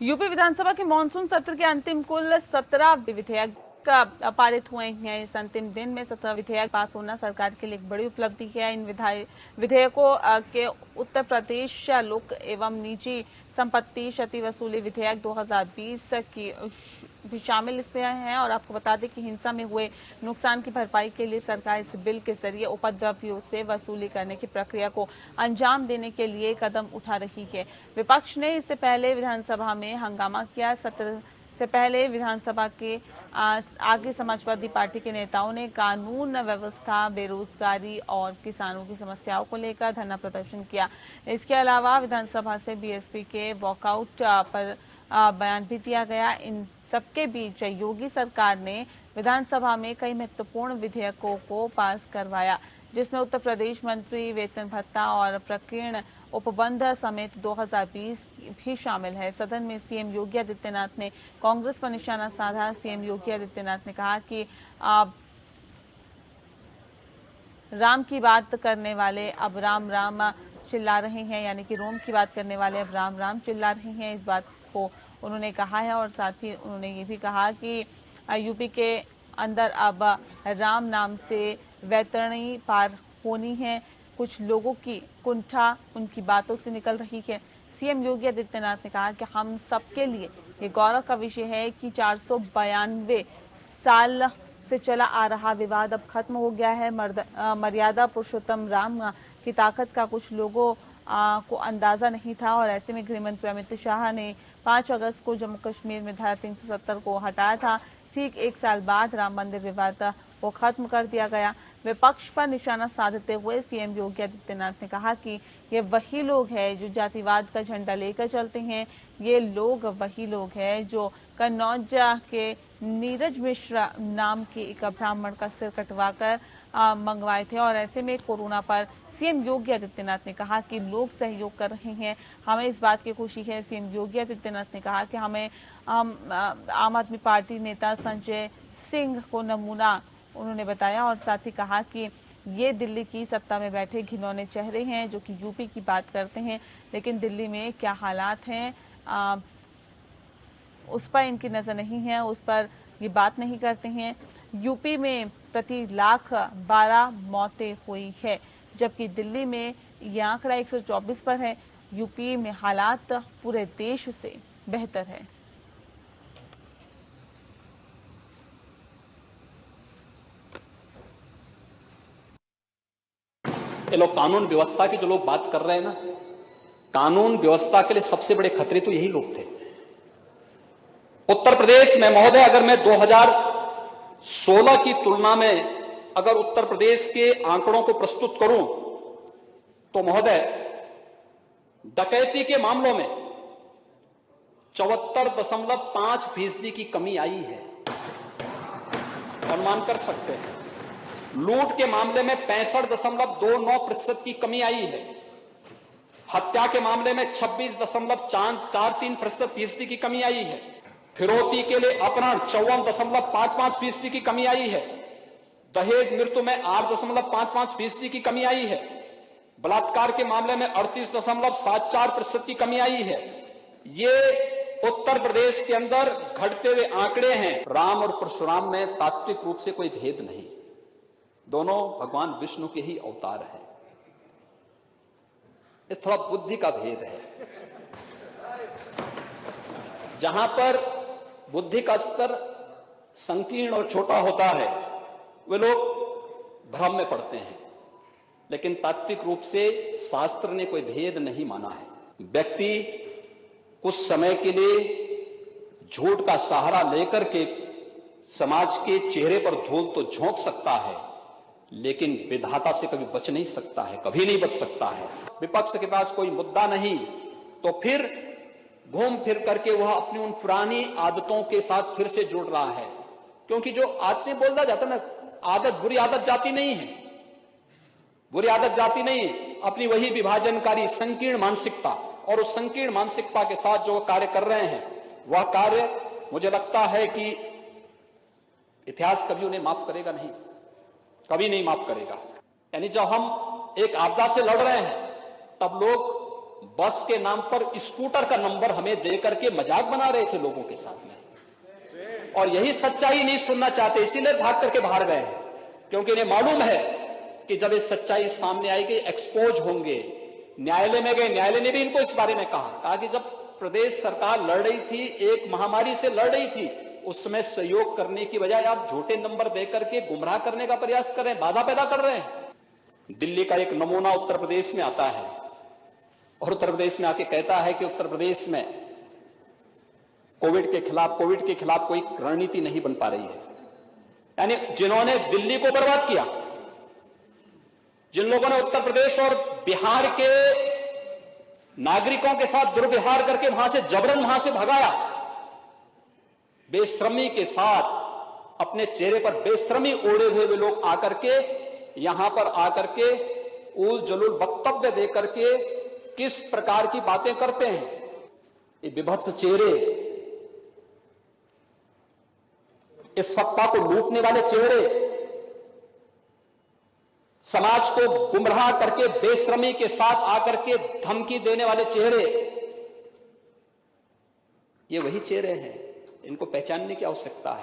UP विधानसभा के monsoon सत्र के अंतिम कुल 17 विधेयक पारित हुए हैं। इस अंतिम दिन में 17 विधेयक पास होना सरकार के लिए एक बड़ी उपलब्धि है। इन विधेयकों के उत्तर प्रदेश लोक एवं निजी संपत्ति क्षति वसूली विधेयक 2020 की भी शामिल इसमें हैं। और आपको बता दें कि हिंसा में हुए नुकसान की भरपाई के लिए सरकार इस बिल के जरिए उपद्रवियों से वसूली करने की प्रक्रिया को अंजाम देने के लिए कदम उठा रही है। विपक्ष ने इससे पहले विधानसभा में हंगामा किया। सत्र से पहले विधानसभा के आगे समाजवादी पार्टी के नेताओं ने कानून व्यवस्था, बेरोजगारी और किसानों की समस्याओं को लेकर धरना प्रदर्शन किया। इसके अलावा विधानसभा से बीएसपी के वॉकआउट पर बयान भी दिया गया। इन सबके बीच योगी सरकार ने विधानसभा में कई महत्वपूर्ण विधेयकों को पास करवाया, जिसमें उत्तर प्रदेश मंत्री वेतन भत्ता और प्रकीर्ण उपबंध समेत 2020 भी शामिल है। सदन में सीएम योगी आदित्यनाथ ने कांग्रेस पर निशाना साधा। सीएम योगी आदित्यनाथ ने कहा कि राम की बात करने वाले अब राम राम चिल्ला रहे हैं, यानी कि रोम की बात करने वाले अब राम राम चिल्ला रहे हैं। इस बात को उन्होंने कहा है और साथ ही उन्होंने ये भी कहा कि यूपी के अंदर अब राम नाम से वैतरणी पार होनी है। कुछ लोगों की कुंठा उनकी बातों से निकल रही है। सीएम योगी आदित्यनाथ ने कहा कि हम सबके लिए ये गौरव का विषय है कि 492 साल से चला आ रहा विवाद अब खत्म हो गया है। मर्यादा पुरुषोत्तम राम की ताकत का कुछ लोगों को अंदाजा नहीं था और ऐसे में गृहमंत्री अमित शाह ने 5 अगस्त को जम्मू कश्मीर में धारा 370 को हटाया था। ठीक 1 साल बाद राम मंदिर विवाद को खत्म कर दिया गया। विपक्ष पर निशाना साधते हुए सीएम योगी आदित्यनाथ ने कहा कि ये वही लोग हैं जो जातिवाद का झंडा लेकर चलते हैं। ये लोग वही लोग हैं जो कन्नौज के नीरज मिश्रा नाम के एक ब्राह्मण का सिर कटवाकर मंगवाए थे। और ऐसे में कोरोना पर सीएम योगी आदित्यनाथ ने कहा कि लोग सहयोग कर रहे हैं, हमें इस बात की खुशी है। सीएम योगी आदित्यनाथ ने कहा कि हमें आम आदमी पार्टी नेता संजय सिंह को नमूना उन्होंने बताया और साथ ही कहा कि ये दिल्ली की सत्ता में बैठे घिनौने चेहरे हैं जो कि यूपी की बात करते हैं, लेकिन दिल्ली में क्या हालात हैं उस पर इनकी नजर नहीं है, उस पर ये बात नहीं करते हैं। यूपी में प्रति लाख 12 मौतें हुई है, जबकि दिल्ली में यह आंकड़ा 124 पर है। यूपी में हालात पूरे देश से बेहतर है। ये लोग कानून व्यवस्था की जो लोग बात कर रहे हैं ना, कानून व्यवस्था के लिए सबसे बड़े खतरे तो यही लोग थे। उत्तर प्रदेश में महोदय, अगर मैं 2016 की तुलना में अगर उत्तर प्रदेश के आंकड़ों को प्रस्तुत करूं तो महोदय डकैती के मामलों में 74.5% की कमी आई है, अनुमान कर सकते हैं। लूट के मामले में 65.29% की कमी आई है। हत्या के मामले में 26.43% की कमी आई है। फिरौती के लिए अपहरण 54.55% की कमी आई है। दहेज मृत्यु में 8.55% की कमी आई है। बलात्कार के मामले में 38.74% की कमी आई है। ये उत्तर प्रदेश के अंदर घटते हुए आंकड़े हैं। राम और परशुराम में तात्विक रूप से कोई भेद नहीं, दोनों भगवान विष्णु के ही अवतार हैं। इस थोड़ा बुद्धि का भेद है। जहां पर बुद्धि का स्तर संकीर्ण और छोटा होता है वे लोग भ्रम में पड़ते हैं, लेकिन तात्विक रूप से शास्त्र ने कोई भेद नहीं माना है। व्यक्ति कुछ समय के लिए झूठ का सहारा लेकर के समाज के चेहरे पर धूल तो झोंक सकता है, लेकिन विधाता से कभी बच नहीं सकता है, कभी नहीं बच सकता है। विपक्ष के पास कोई मुद्दा नहीं तो फिर घूम फिर करके वह अपनी उन पुरानी आदतों के साथ फिर से जुड़ रहा है, क्योंकि जो आदतें बोलता जाता ना, आदत बुरी आदत जाती नहीं है, बुरी आदत जाती नहीं है। अपनी वही विभाजनकारी संकीर्ण मानसिकता और उस संकीर्ण मानसिकता के साथ जो कार्य कर रहे हैं वह कार्य मुझे लगता है कि इतिहास कभी उन्हें माफ करेगा नहीं, कभी नहीं माफ करेगा। यानी जब हम एक आपदा से लड़ रहे हैं तब लोग बस के नाम पर स्कूटर का नंबर हमें दे करके मजाक बना रहे थे लोगों के साथ में, और यही सच्चाई नहीं सुनना चाहते, इसीलिए भाग करके बाहर गए हैं, क्योंकि इन्हें मालूम है कि जब ये सच्चाई सामने आएगी एक्सपोज होंगे। न्यायालय में गए, न्यायालय ने भी इनको इस बारे में कहा कि जब प्रदेश सरकार लड़ रही थी, एक महामारी से लड़ रही थी, उस समय सहयोग करने की बजाय आप झूठे नंबर देकर के गुमराह करने का प्रयास कर रहे हैं, बाधा पैदा कर रहे हैं। दिल्ली का एक नमूना उत्तर प्रदेश में आता है और उत्तर प्रदेश में आके कहता है कि उत्तर प्रदेश में कोविड के खिलाफ कोई रणनीति नहीं बन पा रही है। यानी जिन्होंने दिल्ली को बर्बाद किया, जिन लोगों ने उत्तर प्रदेश और बिहार के नागरिकों के साथ दुर्व्यवहार करके वहां से जबरन वहां से भगाया, बेशर्मी के साथ अपने चेहरे पर बेशर्मी ओढ़े हुए वे लोग आकर के यहां पर आकर के उल जलूल वक्तव्य देकर के किस प्रकार की बातें करते हैं। ये विभत्स चेहरे, इस सत्ता को लूटने वाले चेहरे, समाज को गुमराह करके बेशर्मी के साथ आकर के धमकी देने वाले चेहरे, ये वही चेहरे हैं, इनको पहचानने की आवश्यकता है।